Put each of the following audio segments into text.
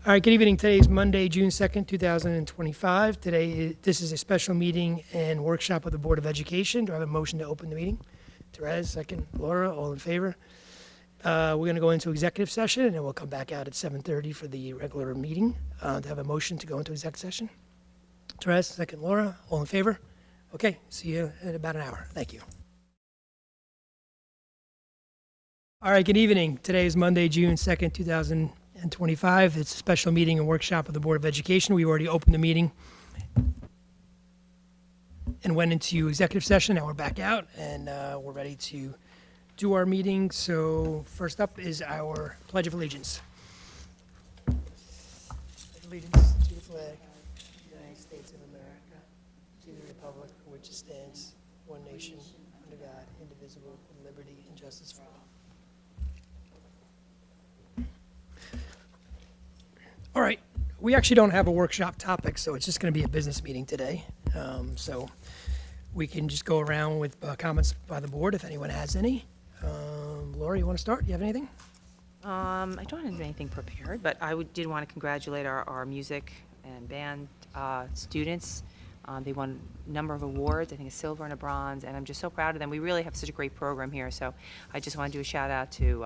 All right, good evening. Today is Monday, June 2nd, 2025. This is a special meeting and workshop of the Board of Education. Do I have a motion to open the meeting? Therese, second. Laura, all in favor? We're going to go into executive session, and then we'll come back out at 7:30 for the regular meeting. Do I have a motion to go into exec session? Therese, second. Laura, all in favor? Okay, see you in about an hour. Thank you. All right, good evening. Today is Monday, June 2nd, 2025. It's a special meeting and workshop of the Board of Education. We already opened the meeting and went into executive session. Now we're back out and we're ready to do our meeting. So first up is our Pledge of Allegiance. Pledge of Allegiance to the flag of the United States of America, to the republic for which it stands, one nation, under God, indivisible, with liberty and justice for all. All right, we actually don't have a workshop topic, so it's just going to be a business meeting today. So we can just go around with comments by the board if anyone has any. Laura, you want to start? Do you have anything? I don't have anything prepared, but I did want to congratulate our music and band students. They won a number of awards, I think a silver and a bronze, and I'm just so proud of them. We really have such a great program here, so I just want to do a shout out to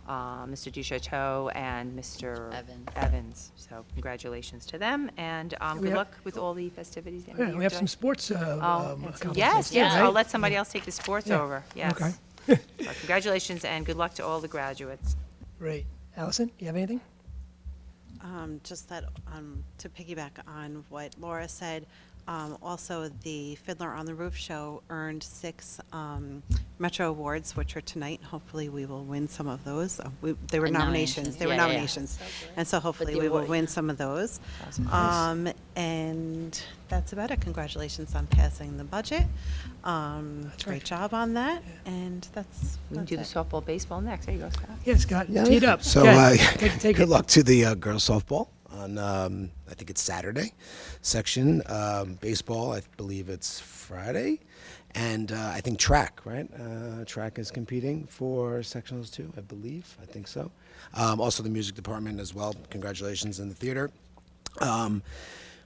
Mr. Tuckahoe and Mr. Evans. So congratulations to them, and good luck with all the festivities. Yeah, we have some sports yes, right? I'll let somebody else take the sports over. Yes. Okay. Congratulations and good luck to all the graduates. Great. Allison, do you have anything? Just that to piggyback on what Laura said, also the Fiddler on the Roof show earned 6 Metro Awards, which are tonight. Hopefully we will win some of those. They were nominations. They were nominations. And so hopefully we will win some of those. And that's about it. Congratulations on passing the budget. Great job on that. And that's We can do the softball, baseball next. There you go, Scott. Yeah, Scott, tee it up. So take good luck to the girls softball on, I think it's Saturday section. Baseball, I believe it's Friday. And I think track, right? Track is competing for sectionals too, I believe. I think so. Also the music department as well. Congratulations in the theater.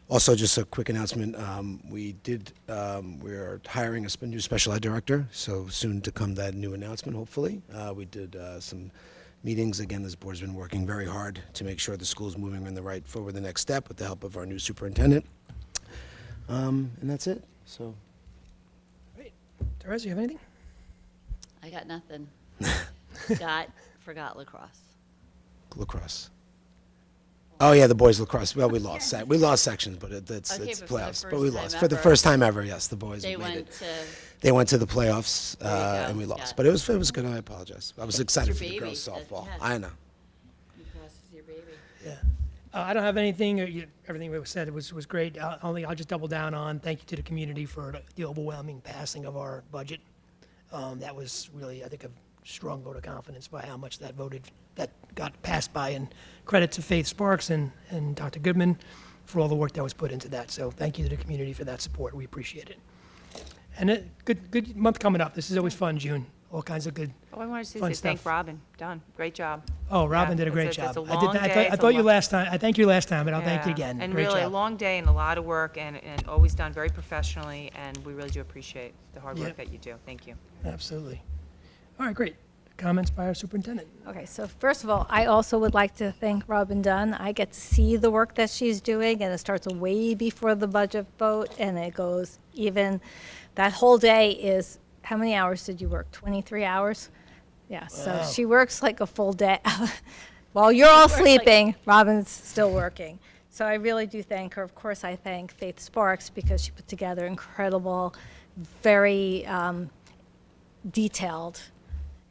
Also, just a quick announcement. We're hiring a new special ed director, so soon to come that new announcement, hopefully. We did some meetings. Again, this board's been working very hard to make sure the school's moving in forward the next step with the help of our new superintendent. And that's it. So, Great. Therese, you have anything? I got nothing. Scott forgot lacrosse. Lacrosse. Oh yeah, the boys lacrosse. Well, we lost. We lost sections, but it's Okay, it's but for the playoffs. But first we time lost for the ever. first time ever. Yes, the boys They made went it. to, They went to the playoffs, There you go, and we lost. Scott. But it was good. I apologize. I was excited for your the girls baby. softball. Yes. I know. lacrosse is your baby. Yeah. I don't have anything. Everything that was said was great. I'll just double down on thank you to the community for the overwhelming passing of our budget. That was really, I think, a strong vote of confidence by how much that got passed by, and credit to Faith Sparks and Dr. Goodman for all the work that was put into that. So thank you to the community for that support. We appreciate it. And good month coming up. This is always fun, June. All kinds of good. Oh, I wanted to Fun say thank stuff. Robin. Done. Great job. Oh, Robin Yeah, did a great it's job. a I long did. day. I thought you last time. I thanked you last time, but I'll thank you Yeah. again. And Great really a job. long day and a lot of work and always done very professionally, and we really do appreciate the hard work Yeah. that you do. Thank you. Absolutely. All right, great. Comments by our superintendent. Okay, so first of all, I also would like to thank Robin Dunn. I get to see the work that she's doing, and it starts way before the budget vote, and it goes even, that whole day is, how many hours did you work? 23 hours? Yeah, so Wow. she works like a full day. While you're all sleeping, Robin's still working. So I really do thank her. Of course, I thank Faith Sparks because she put together incredible, very detailed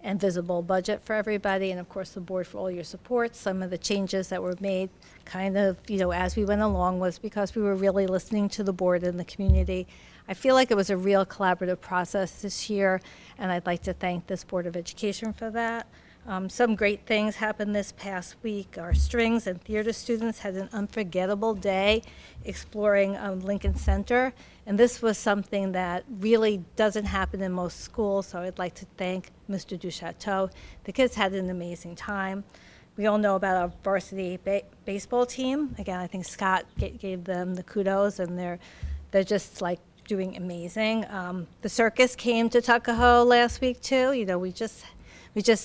and visible budget for everybody, and of course the board for all your support. Some of the changes that were made kind of, as we went along was because we were really listening to the board and the community. I feel like it was a real collaborative process this year, and I'd like to thank this Board of Education for that. Some great things happened this past week. Our strings and theater students had an unforgettable day exploring Lincoln Center, and this was something that really doesn't happen in most schools, so I'd like to thank Mr. Duchateau. The kids had an amazing time. We all know about our varsity baseball team. Again, I think Scott gave them the kudos, and they're just like doing amazing. The circus came to Tuckahoe last week too. You know, we just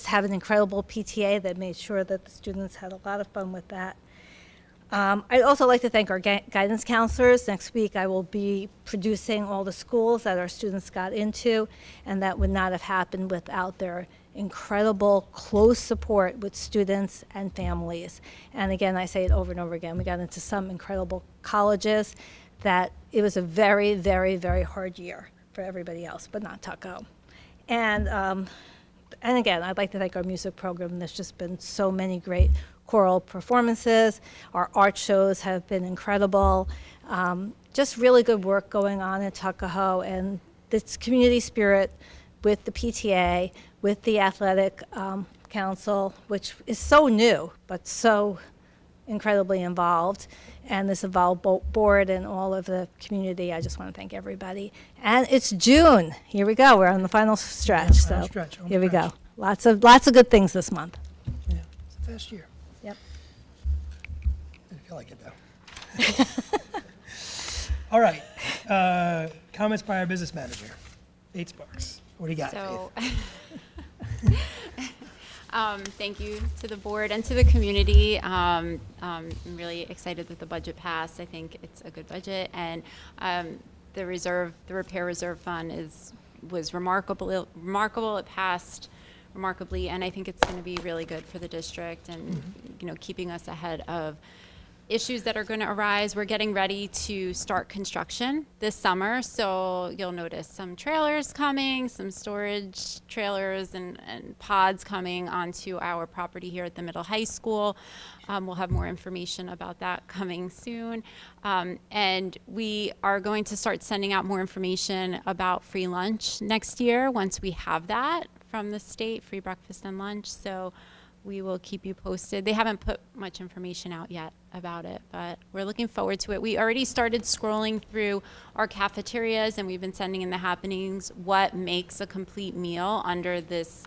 have an incredible PTA that made sure that the students had a lot of fun with that. I'd also like to thank our guidance counselors. Next week, I will be producing all the schools that our students got into, and that would not have happened without their incredible close support with students and families. And again, I say it over and over again, we got into some incredible colleges that it was a very, very, very hard year for everybody else, but not Tuckahoe. And again, I'd like to thank our music program. There's just been so many great choral performances. Our art shows have been incredible. Just really good work going on in Tuckahoe, and this community spirit with the PTA, with the athletic council, which is so new, but so incredibly involved, and this involved board and all of the community. I just want to thank everybody. And it's June. Here we go. We're on the final stretch. Yeah, final so stretch, home here we stretch. go. Lots of good things this month. Yeah, it's a fast year. Yep. Didn't feel like it though. All right, comments by our business manager, Faith Sparks. What do you got, So, Faith? thank you to the board and to the community. I'm really excited that the budget passed. I think it's a good budget, and the repair reserve fund was remarkable. It passed remarkably, and I think it's going to be really good for the district, and keeping us ahead of issues that are going to arise. We're getting ready to start construction this summer, so you'll notice some trailers coming, some storage trailers and pods coming onto our property here at the middle high school. We'll have more information about that coming soon. And we are going to start sending out more information about free lunch next year once we have that from the state, free breakfast and lunch. So we will keep you posted. They haven't put much information out yet about it, but we're looking forward to it. We already started scrolling through our cafeterias, and we've been sending in the happenings what makes a complete meal under this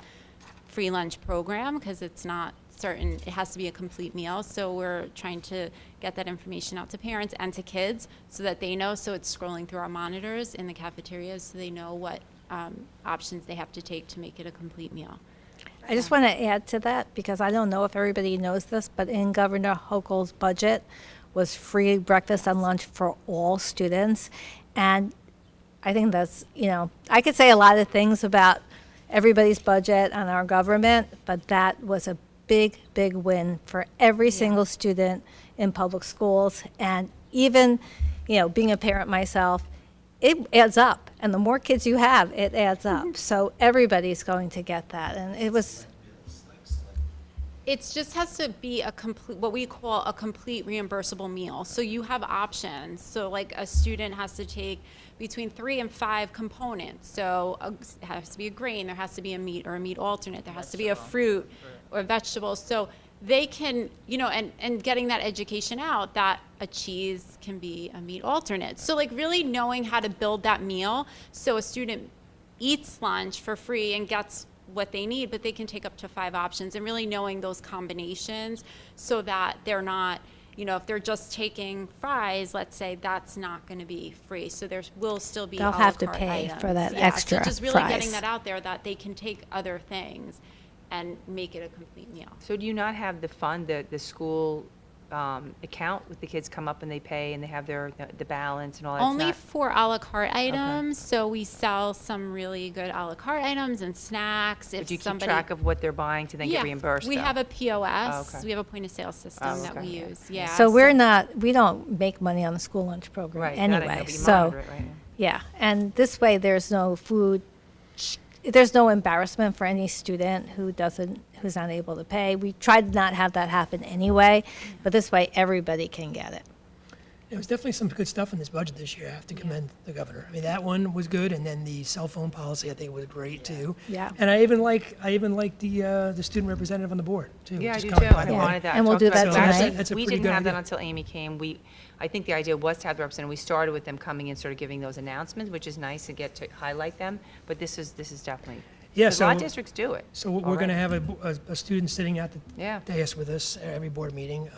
free lunch program, because it's not certain, it has to be a complete meal. So we're trying to get that information out to parents and to kids so that they know. So it's scrolling through our monitors in the cafeterias so they know what options they have to take to make it a complete meal. I just want to add to that, because I don't know if everybody knows this, but in Governor Hochul's budget was free breakfast and lunch for all students. And I think that's, I could say a lot of things about everybody's budget and our government, but that was a big, big win for every single student in public schools. And even, being a parent myself, it adds up, and the more kids you have, it adds up. So everybody's going to get that, and it just has to be a complete, what we call a complete reimbursable meal. So you have options. So like a student has to take between 3 and 5 components. So it has to be a grain, there has to be a meat or a meat alternate, there has to be a fruit or vegetables. So they can, and getting that education out that a cheese can be a meat alternate. So like really knowing how to build that meal so a student eats lunch for free and gets what they need, but they can take up to 5 options, and really knowing those combinations so that they're not, if they're just taking fries, let's say, that's not going to be free. So there will still be they'll a la have to carte pay items. for that So extra just really fries. getting that out there that they can take other things and make it a complete meal. So do you not have the fund, the school account with the kids come up and they pay and they have the balance and all that? Only for a la carte items. So we sell some really good a la carte items and snacks. But If do you keep somebody, track of what they're buying to then get reimbursed? we though? have a POS. Oh, okay. We have a point of sale system Oh, that okay. we use. Yeah. So we don't make money on the school lunch program Right, that I know, anyway. but you So, monitor it, right? yeah, and this way there's no there's no embarrassment for any student who's not able to pay. We tried to not have that happen anyway, but this way everybody can get it. There was definitely some good stuff in this budget this year. I have to commend the governor. I mean, that one was good, and then the cell phone policy I think was great too. Yeah. And I even like the student representative on the board too. Yeah, I which do is too. coming, by I the way. wanted that. And we'll Talked do about that that. tonight. That's a We pretty didn't good have that idea. until Amy came. I think the idea was to have the representative. We started with them coming in, sort of giving those announcements, which is nice to get to highlight them. But this is definitely. Yeah, 'Cause a lot of so- districts do it. So we're going to already. have a student sitting at the Yeah. dais with us at every board meeting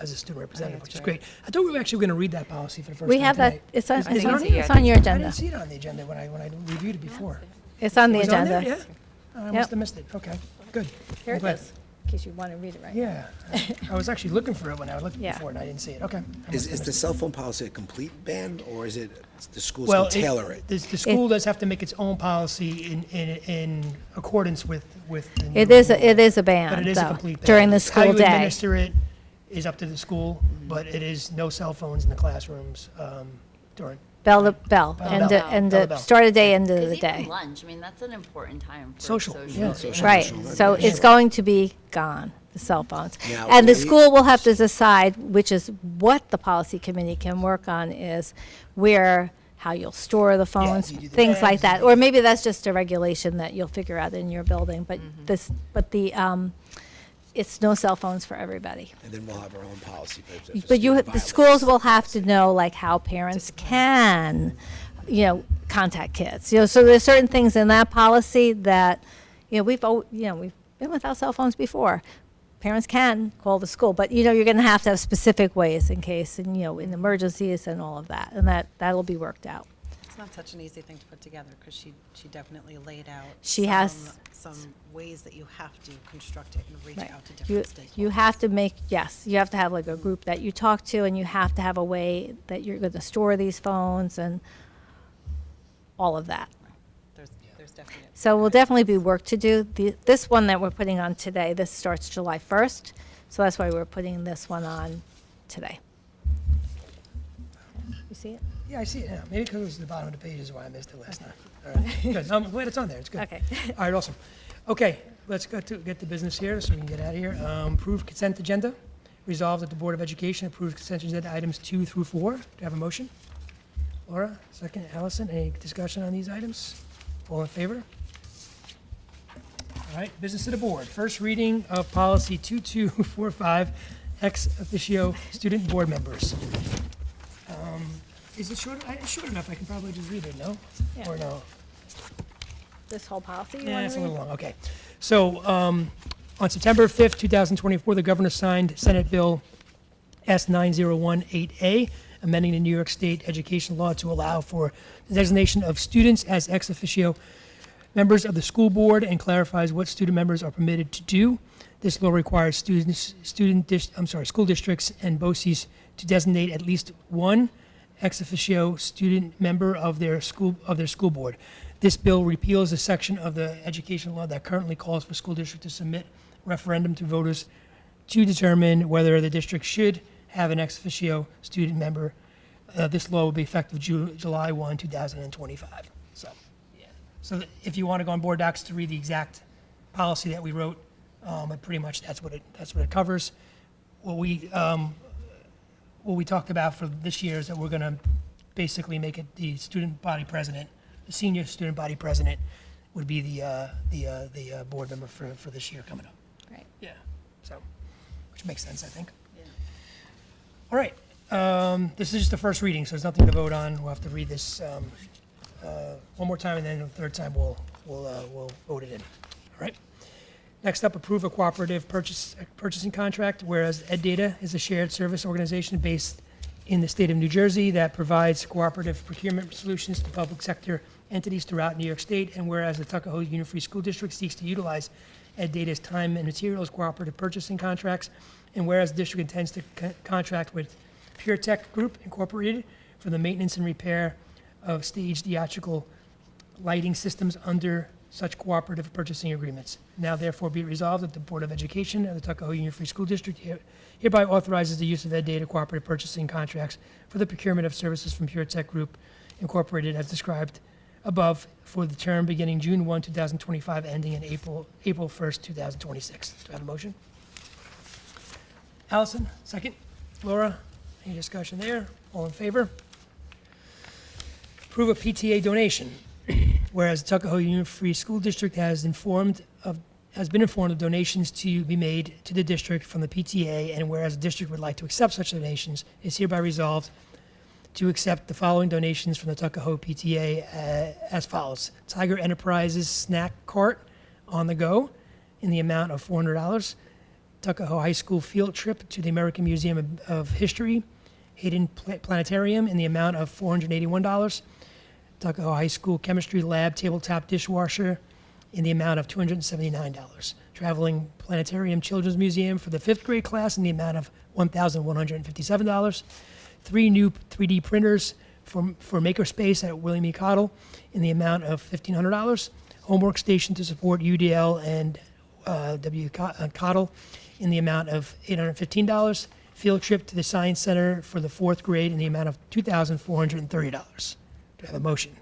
as a student representative, that's which is great. great. I thought we were actually going to read that policy for the first We time have that, tonight. it's on, I it's think on, it's- yeah, it's on your I agenda. didn't see it on the agenda when I reviewed it before. It's on the Was it on there? agenda. Yeah? I Yep. must have missed it. Okay, good. Here I'm it glad. is, in case you want to read it right. Yeah, I was actually looking for it when I was looking Yeah. before and I didn't see it. Okay. I must Is have the missed it. cell phone policy a complete ban, or is it the schools Well, can tailor it? The school does have to make its own policy in accordance with the new It is, rule. it is a ban, But it is a though, complete ban. during the How school you day. administer it is up to the school, but it is no cell phones in the classrooms during, Bell to bell, Bell and, to bell. and Bell to the bell. start of day, end of Because the even day. lunch, I mean, that's an important time for Social, yeah. Social. Right, Social, so yeah. it's going to be gone, the cell phones. Now, And the we- school will have to decide, which is what the policy committee can work on, is where, how you'll store the phones, you do the things like bags, that. you Or maybe that's just a regulation that you'll figure out in your building, but it's no cell phones for everybody. And then we'll have our own policy. if But you, student the violates schools will have to know, like, how parents can, contact kids. So there's certain things in that policy that, we've been without cell phones before. Parents can call the school, but, you're going to have specific ways in case, and, in emergencies and all of that, and that'll be worked out. It's not such an easy thing to put together, because she definitely laid out. She has- Some ways that you have to construct it and reach Right. out to You, different stakeholders. you have to make, yes, you have to have like a group that you talk to, and you have to have a way that you're going to store these phones and all of that. There's definitely. So will definitely be work to do. This one that we're putting on today, this starts July 1st, so that's why we're putting this one on today. You see it? yeah, I see it now. Maybe because it was the bottom of the page is why I missed it last time. All right, good. I'm glad it's on there. It's good. Okay. All right, awesome. Okay, let's get to business here so we can get out of here. Approved consent agenda. Resolved that the Board of Education approves consent agenda items 2 through 4. Do you have a motion? Laura, second. Allison, any discussion on these items? All in favor? All right, business of the board. First reading of policy 2245, ex officio student board members. Is it short? It's short enough. I can probably just read it, no? Yeah. Or no? This whole policy you Yeah, want it's to a read? little long, okay. So, on September 5th, 2024, the governor signed Senate Bill S9018A, amending the New York State education law to allow for the designation of students as ex officio members of the school board and clarifies what student members are permitted to do. This law requires school districts and BOCES to designate at least one ex officio student member of their school board. This bill repeals a section of the education law that currently calls for school districts to submit referendum to voters to determine whether the district should have an ex officio student member. This law will be effective July 1, 2025. So, yeah. So if you want to go on board docs to read the exact policy that we wrote, but pretty much that's what it covers. What we talked about for this year is that we're going to basically make it the student body president, the senior student body president would be the board member for this year coming up. Right. Yeah, so, which makes sense, I think. All right, this is just the first reading, so there's nothing to vote on. We'll have to read this one more time, and then the third time we'll vote it in. All right. Next up, approve a cooperative purchasing contract, whereas EdData is a shared service organization based in the state of New Jersey that provides cooperative procurement solutions to public sector entities throughout New York State, and whereas the Tuckahoe Union Free School District seeks to utilize EdData's time and materials cooperative purchasing contracts, and whereas the district intends to contract with Pure Tech Group Incorporated for the maintenance and repair of stage theatrical lighting systems under such cooperative purchasing agreements. Now therefore be it resolved that the Board of Education of the Tuckahoe Union Free School District hereby authorizes the use of EdData cooperative purchasing contracts for the procurement of services from Pure Tech Group Incorporated as described above for the term beginning June 1, 2025, ending in April 1st, 2026. Do I have a motion? Allison, second. Laura, any discussion there? All in favor? Approve a PTA donation. Whereas the Tuckahoe Union Free School District has been informed of donations to be made to the district from the PTA, and whereas the district would like to accept such donations, it's hereby resolved to accept the following donations from the Tuckahoe PTA as follows. Tiger Enterprises Snack Cart on the Go in the amount of $400. Tuckahoe High School field trip to the American Museum of History, Hayden Planetarium in the amount of $481. Tuckahoe High School Chemistry Lab tabletop dishwasher in the amount of $279. Traveling Planetarium Children's Museum for the 5th grade class in the amount of $1,157. 3 new 3D printers for Makerspace at William E. Cottle in the amount of $1,500. Homework station to support UDL and W. Cottle in the amount of $815. Field trip to the Science Center for the 4th grade in the amount of $2,430. Do I have a motion?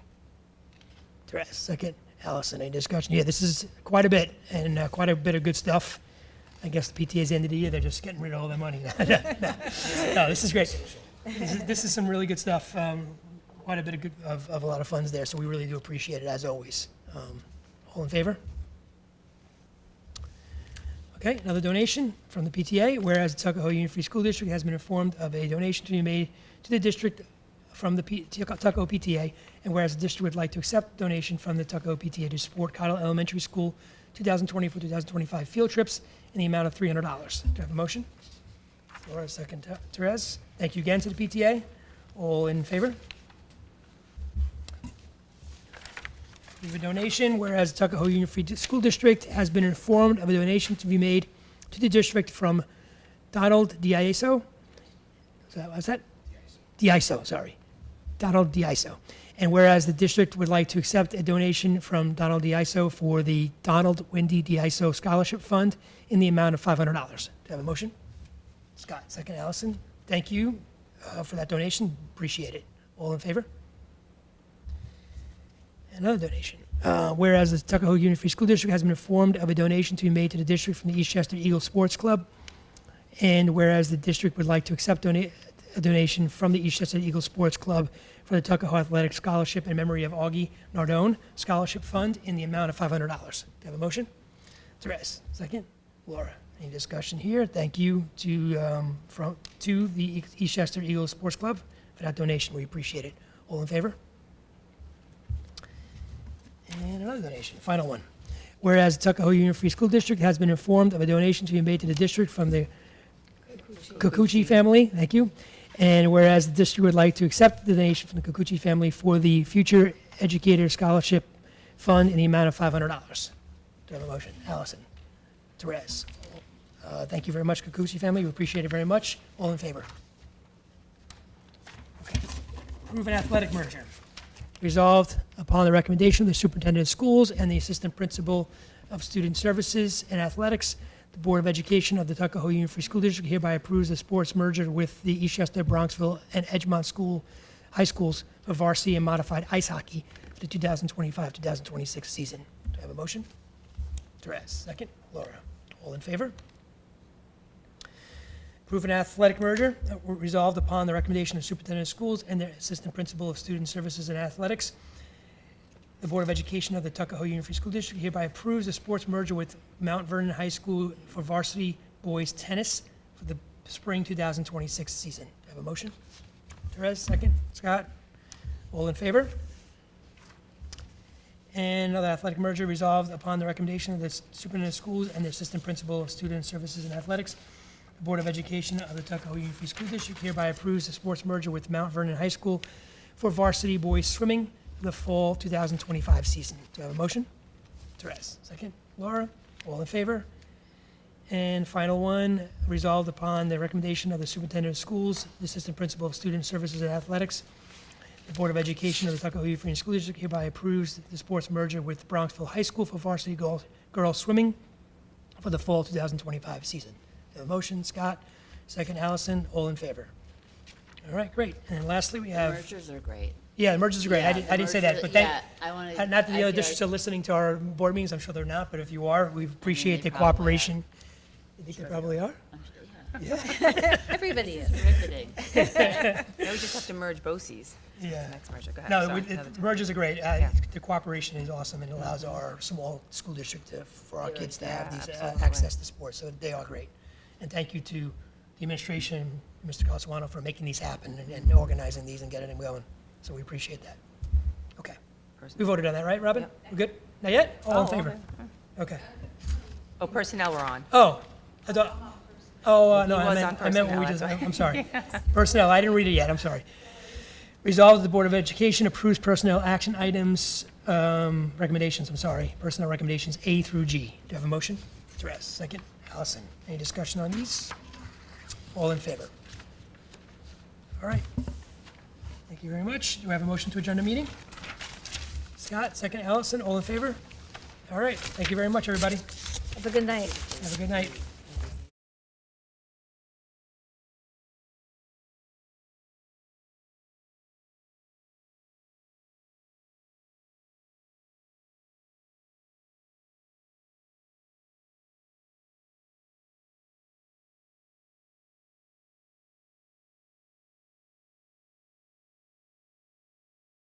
Therese, second. Allison, any discussion? Yeah, this is quite a bit, and quite a bit of good stuff. I guess the PTA's end of the year, they're just getting rid of all their money. No, this is great. This is some really good stuff. Quite a bit of a lot of funds there, so we really do appreciate it, as always. All in favor? Okay, another donation from the PTA. Whereas the Tuckahoe Union Free School District has been informed of a donation to be made to the district from the Tuckahoe PTA, and whereas the district would like to accept donation from the Tuckahoe PTA to support Cottle Elementary School 2024-2025 field trips in the amount of $300. Do I have a motion? Laura, second. Therese, thank you again to the PTA. All in favor? We have a donation, whereas Tuckahoe Union Free School District has been informed of a donation to be made to the district from Donald Diaso. What's that? Diaso, sorry. Donald Diaso. And whereas the district would like to accept a donation from Donald Diaso for the Donald Wendy Diaso Scholarship Fund in the amount of $500. Do I have a motion? Scott, second. Allison, thank you for that donation. Appreciate it. All in favor? Another donation. Whereas the Tuckahoe Union Free School District has been informed of a donation to be made to the district from the Eastchester Eagles Sports Club, and whereas the district would like to accept a donation from the Eastchester Eagles Sports Club for the Tuckahoe Athletic Scholarship in memory of Augie Nardone Scholarship Fund in the amount of $500. Do you have a motion? Therese, second. Laura, any discussion here? Thank you to the Eastchester Eagles Sports Club for that donation. We appreciate it. All in favor? And another donation, final one. Whereas Tuckahoe Union Free School District has been informed of a donation to be made to the district from the Kikuchi family, thank you. And whereas the district would like to accept the donation from the Kikuchi family for the Future Educator Scholarship Fund in the amount of $500. Do I have a motion? Allison. Therese. Thank you very much, Kikuchi family. We appreciate it very much. All in favor? Okay. Approve an athletic merger. Resolved upon the recommendation of the superintendent of schools and the assistant principal of student services and athletics, the Board of Education of the Tuckahoe Union Free School District hereby approves the sports merger with the Eastchester, Bronxville, and Edgemont High Schools for varsity and modified ice hockey for the 2025-2026 season. Do I have a motion? Therese, second. Laura, all in favor? Approve an athletic merger resolved upon the recommendation of superintendent of schools and the assistant principal of student services and athletics. The Board of Education of the Tuckahoe Union Free School District hereby approves the sports merger with Mount Vernon High School for varsity boys tennis for the spring 2026 season. Do I have a motion? Therese, second. Scott, all in favor? And another athletic merger resolved upon the recommendation of the superintendent of schools and the assistant principal of student services and athletics. The Board of Education of the Tuckahoe Union Free School District hereby approves the sports merger with Mount Vernon High School for varsity boys swimming for the fall 2025 season. Do I have a motion? Therese, second. Laura, all in favor? And final one, resolved upon the recommendation of the superintendent of schools, the assistant principal of student services and athletics. The Board of Education of the Tuckahoe Union Free School District hereby approves the sports merger with Bronxville High School for varsity girls swimming for the fall 2025 season. Do I have a motion? Scott, second. Allison, all in favor? All right, great. And lastly, we have. Mergers are great. Yeah, the mergers are great. Yeah, I didn't say that, but yeah, I wanna- not that the I other feel districts like- are listening to our board meetings, I'm sure they're not, but if you are, we appreciate they the probably are. cooperation. You think they probably are? Everybody is. Riveting. Now we just have to merge BOCES. Yeah. Next merger, go ahead. No, Sorry, the another time. mergers are great. Yeah. The cooperation is awesome and it allows our small school district for our kids to have Yeah, these absolutely. access to sports, so they are great. And thank you to the administration, Mr. Calasano, for making these happen and organizing these and getting them going. So we appreciate that. Okay. We voted on that, right, Robin? Yep. We good? Not yet? All in Oh, favor? Okay. Oh, personnel we're on. Oh, I thought, no, He I was meant, on I meant what we personnel, just, that's I'm sorry. Personnel, I didn't read it yet, I'm sorry. Resolved that the Board of Education approves personnel action items, recommendations, I'm sorry, personnel recommendations A through G. Do you have a motion? Therese, second. Allison, any discussion on these? All in favor? All right. Thank you very much. Do I have a motion to adjourn the meeting? Scott, second. Allison, all in favor? All right, thank you very much, everybody. Have a good night. Have a good night.